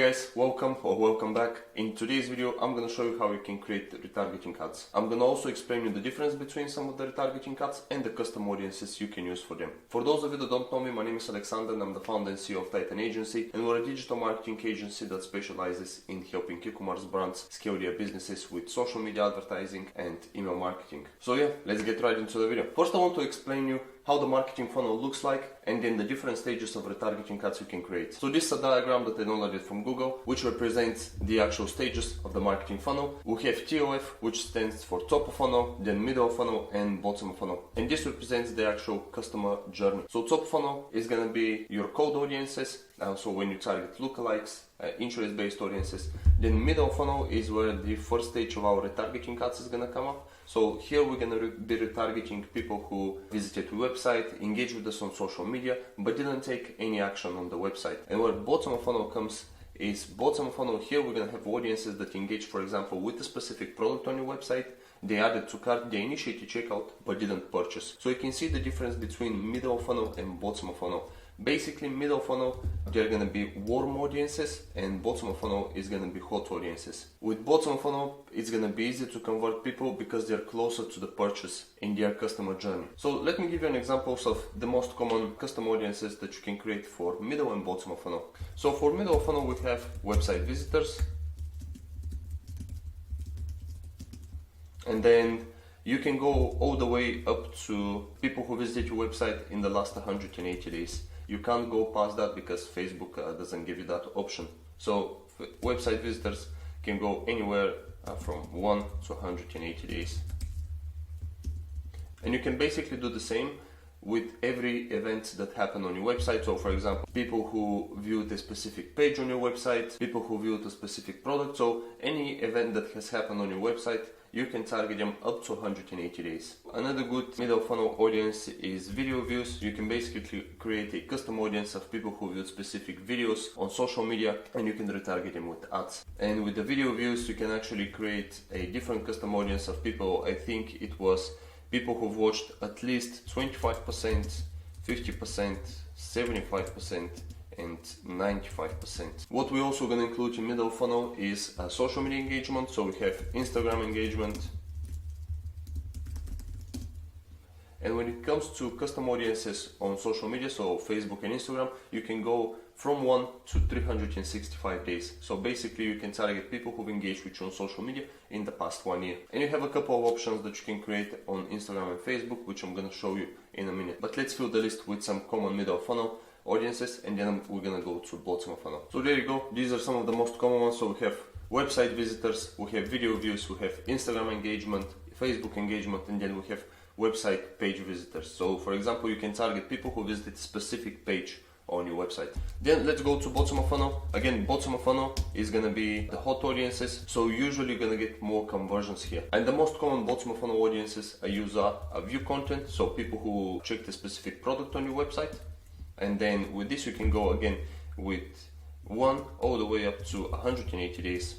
guys, welcome back. In today's video I'm gonna show you how you can create retargeting ads. I'm gonna also explain you the difference between some of the retargeting ads and the custom audiences you can use for them. For those of you that don't know me, my name is Alexander and I'm the founder and CEO of Titan Agency, and we're a digital marketing agency that specializes in helping e-commerce brands scale their businesses with social media advertising and email marketing. So yeah, let's get right into the video. First I want to explain you how the marketing funnel looks like and then the different stages of retargeting ads you can create. So this is a diagram that I downloaded from Google, which represents the actual stages of the marketing funnel. We have TOF, which stands for top of funnel, then middle of funnel and bottom of funnel. And this represents the actual customer journey. So top of funnel is going to be your cold audiences, so when you target lookalikes, interest-based audiences. Then middle funnel is where the first stage of our retargeting ads is going to come up. So here we're going to be retargeting people who visited the website, engaged with us on social media, but didn't take any action on the website. And where bottom of funnel comes is bottom of funnel. Here we're going to have audiences that engage, for example, with a specific product on your website. They added to cart, they initiated checkout, but didn't purchase. So you can see the difference between middle of funnel and bottom of funnel. Basically, middle funnel, they're going to be warm audiences, and bottom of funnel is going to be hot audiences. With bottom funnel, it's going to be easy to convert people because they're closer to the purchase in their customer journey. So let me give you an examples of the most common custom audiences that you can create for middle and bottom of funnel. So for middle of funnel, we have website visitors, and then you can go all the way up to people who visited your website in the last 180 days. You can't go past that because Facebook doesn't give you that option. So website visitors can go anywhere from 1 to 180 days. And you can basically do the same with every event that happened on your website. So for example, people who viewed a specific page on your website, people who viewed a specific product. So any event that has happened on your website, you can target them up to 180 days. Another good middle funnel audience is video views. You can basically create a custom audience of people who viewed specific videos on social media, and you can retarget them with ads. And with the video views, you can actually create a different custom audience of people. I think it was people who've watched at least 25%, 50%, 75%, and 95%. What we're also going to include in middle funnel is social media engagement. So we have Instagram engagement. And when it comes to custom audiences on social media, so Facebook and Instagram, you can go from 1 to 365 days. So basically you can target people who've engaged with you on social media in the past 1 year. And you have a couple of options that you can create on Instagram and Facebook, which I'm going to show you in a minute. But let's fill the list with some common middle funnel audiences, and then we're gonna go to bottom of funnel. So there you go, these are some of the most common ones. So we have website visitors, we have video views, we have Instagram engagement, Facebook engagement, and then we have website page visitors. So for example, you can target people who visited a specific page on your website. Then let's go to bottom of funnel. Again, bottom of funnel is gonna be the hot audiences, so usually you're gonna get more conversions here. And the most common bottom of funnel audiences I use are view content, so people who checked a specific product on your website. And then with this you can go again with 1 all the way up to 180 days.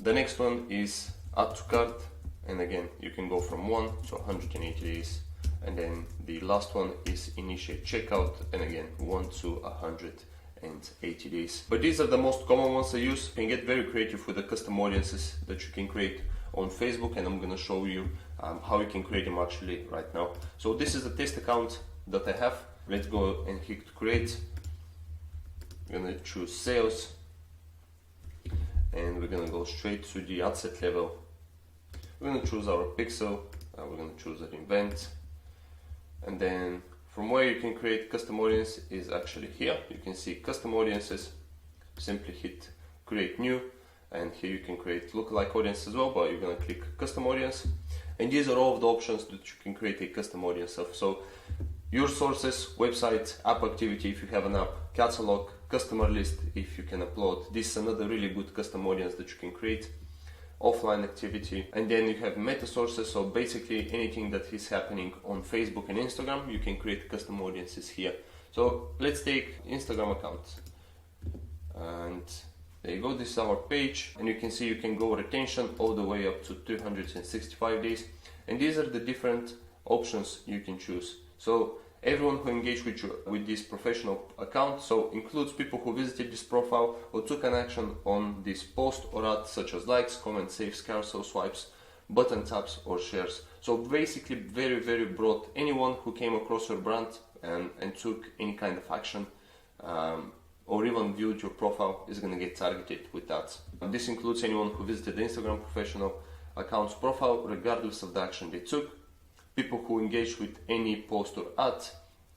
The next one is add to cart, and again you can go from 1 to 180 days. And then the last one is initiate checkout, and again 1 to 180 days. But these are the most common ones I use. You can get very creative with the custom audiences that you can create on Facebook, and I'm gonna show you how you can create them actually right now. So this is the test account that I have. Let's go and hit create. We're gonna choose sales, and we're gonna go straight to the ad set level. We're gonna choose our pixel, we're gonna choose an event, and then from where you can create custom audience is actually here. You can see custom audiences, simply hit create new, and here you can create lookalike audience as well, but you're gonna click custom audience, and these are all of the options that you can create a custom audience of. So your sources, website, app activity if you have an app, catalog, customer list if you can upload. This is another really good custom audience that you can create. Offline activity, and then you have meta sources, so basically anything that is happening on Facebook and Instagram, you can create custom audiences here. So let's take Instagram account, and there you go, this is our page, and you can see you can go retention all the way up to 365 days, and these are the different options you can choose. So everyone who engaged with you with this professional account, so includes people who visited this profile or took an action on this post or ad, such as likes, comments, saves, carousel swipes, button taps or shares. So basically very, very broad. Anyone who came across your brand and took any kind of action or even viewed your profile is going to get targeted with that. And this includes anyone who visited the Instagram professional account's profile regardless of the action they took, people who engaged with any post or ad,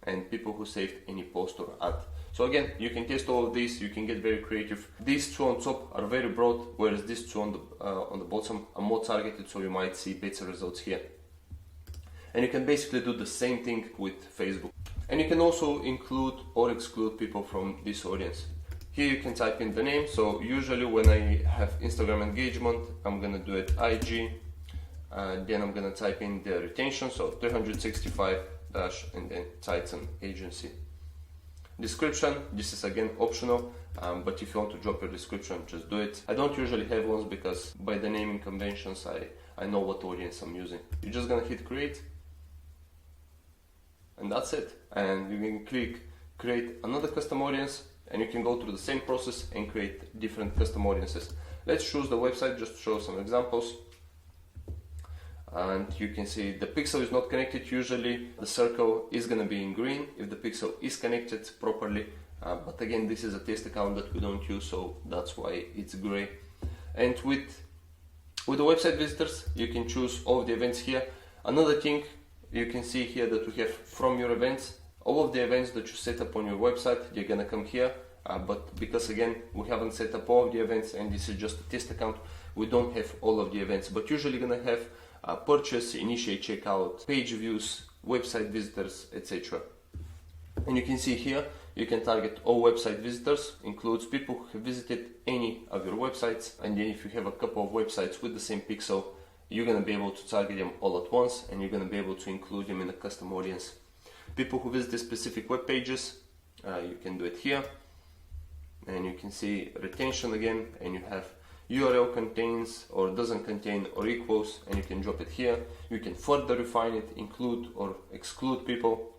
and people who saved any post or ad. So again, you can test all of these, you can get very creative. These two on top are very broad, whereas these two on the bottom are more targeted, so you might see better results here. And you can basically do the same thing with Facebook. And you can also include or exclude people from this audience. Here you can type in the name, so usually when I have Instagram engagement, I'm gonna do it IG, then I'm gonna type in the retention, so 365 dash and then Titan Agency. Description, this is again optional, but if you want to drop your description, just do it. I don't usually have ones because by the naming conventions I know what audience I'm using. You're just gonna hit create, and that's it. And you can click create another custom audience, and you can go through the same process and create different custom audiences. Let's choose the website just to show some examples. And you can see the pixel is not connected. Usually the circle is going to be in green if the pixel is connected properly, but again, this is a test account that we don't use, so that's why it's gray. And with the website visitors, you can choose all of the events here. Another thing, you can see here that we have from your events. All of the events that you set up on your website, they're gonna come here, but because again, we haven't set up all of the events and this is just a test account, we don't have all of the events, but usually gonna have purchase, initiate checkout, page views, website visitors, etc. And you can see here, you can target all website visitors, includes people who have visited any of your websites, and then if you have a couple of websites with the same pixel, you're gonna be able to target them all at once, and you're gonna be able to include them in a custom audience. People who visit specific web pages, you can do it here, and you can see retention again, and you have URL contains or doesn't contain or equals, and you can drop it here. You can further refine it, include or exclude people,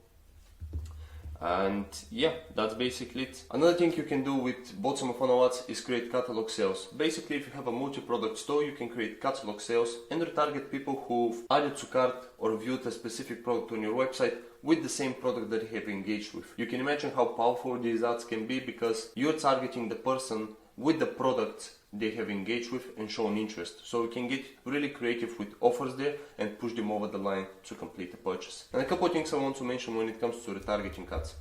and yeah, that's basically it. Another thing you can do with bottom of funnel ads is create catalog sales. Basically, if you have a multi-product store, you can create catalog sales and retarget people who've added to cart or viewed a specific product on your website with the same product that you have engaged with. You can imagine how powerful these ads can be because you're targeting the person with the product they have engaged with and shown interest. So you can get really creative with offers there and push them over the line to complete the purchase. And a couple of things I want to mention when it comes to retargeting ads.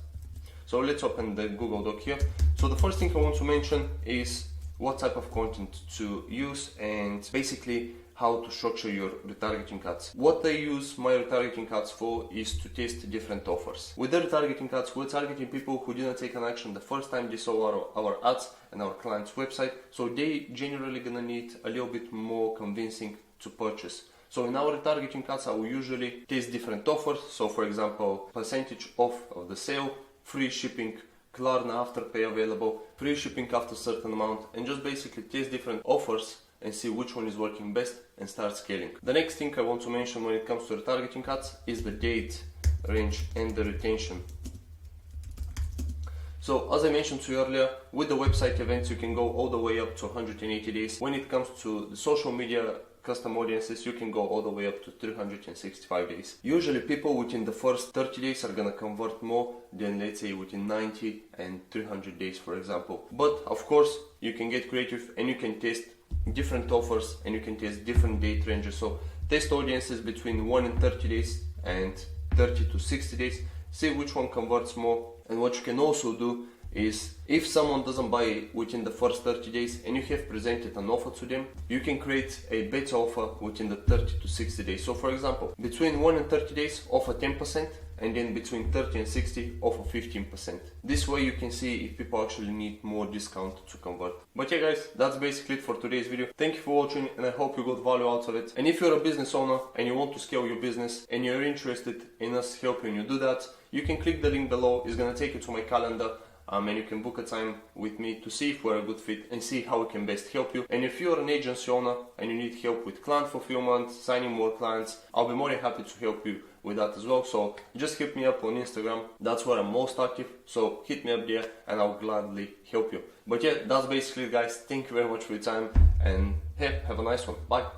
So let's open the Google Doc here. So the first thing I want to mention is what type of content to use and basically how to structure your retargeting ads. What I use my retargeting ads for is to test different offers. With the retargeting ads, we're targeting people who didn't take an action the first time they saw our ads and our client's website, so they generally gonna need a little bit more convincing to purchase. So in our retargeting ads, I will usually test different offers. So for example, percentage off of the sale, free shipping, Klarna Afterpay available, free shipping after a certain amount, and just basically test different offers and see which one is working best and start scaling. The next thing I want to mention when it comes to retargeting ads is the date range and the retention. So as I mentioned to you earlier, with the website events you can go all the way up to 180 days. When it comes to the social media custom audiences, you can go all the way up to 365 days. Usually people within the first 30 days are gonna convert more than, let's say, within 90 and 300 days, for example. But of course, you can get creative and you can test different offers and you can test different date ranges. So test audiences between 1 and 30 days and 30 to 60 days, see which one converts more. And what you can also do is, if someone doesn't buy within the first 30 days and you have presented an offer to them, you can create a better offer within the 30 to 60 days. So for example, between 1 and 30 days, offer 10%, and then between 30 and 60, offer 15%. This way you can see if people actually need more discount to convert. But yeah guys, that's basically it for today's video. Thank you for watching and I hope you got value out of it. And if you're a business owner and you want to scale your business and you're interested in us helping you do that, you can click the link below. It's gonna take you to my calendar. And you can book a time with me to see if we're a good fit and see how we can best help you. And if you're an agency owner and you need help with client fulfillment, signing more clients, I'll be more than happy to help you with that as well. So just hit me up on Instagram. That's where I'm most active. So hit me up there and I'll gladly help you. But yeah, that's basically it, guys. Thank you very much for your time and hey, have a nice one. Bye.